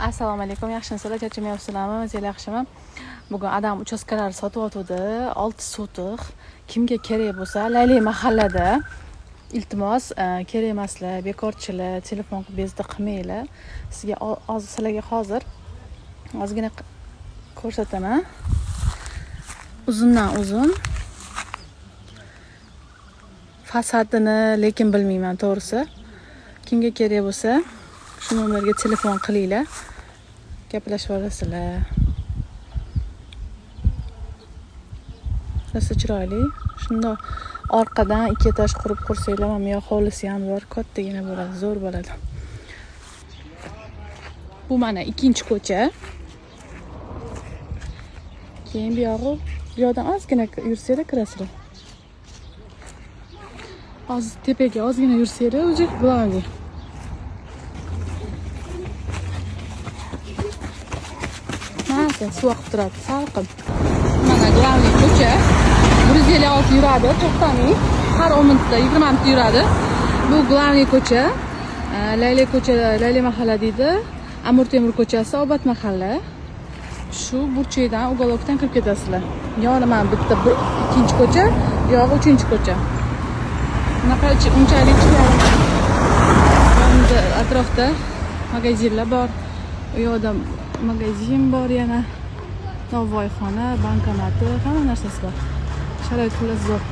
Assalomu alaykum, yaxshimisizlar? Charchamayapsizlarmi? O'zingiz yaxshimi? Bugun adam uchastkalar sotyapti, 6 sotiq. Kimga kerak bo'lsa, Layli mahallada. Iltimos, kerak emaslar, bekorchilar, telefon qilib bezdi qilmanglar. Sizlarga hozir ozgina ko'rsataman. Uzundan uzun. Fasadini lekin bilmayman to'g'risi. Kimga kerak bo'lsa, shu nomerga telefon qilinglar. Gaplashib olasizlar. Nasıl chiroyli. Shunda orqadan 2 etaj qurib qursanglar, mana bu yoq hovlisi ham bor, kattagina bo'ladi, zo'r bo'ladi. Bu mana ikkinchi ko'cha. Keyin bu yoqdan ozgina yursanglar kirasizlar. Hozir tepaga ozgina yursanglar, o'zi glавный. Suv oqib turadi, salqin. Mana glавный ko'cha. 156 yuradi, to'xtamang. Har 10 minutda 20 minut yuradi. Bu glавный ko'cha. Layli ko'cha, Layli mahalla deydi. Amir Temur ko'chasi, Obod mahalla. Shu burchakdan, uголокdan kirib ketasizlar. Yoni mana bitta ikkinchi ko'cha, yog'i uchinchi ko'cha. Bunaqa unchalik chiqadi. Atrofda magazinlar bor. U yoqda magazin bor yana. Novvoyxona, bankomati, hamma narsasi bor. Sharoit xullas zo'r.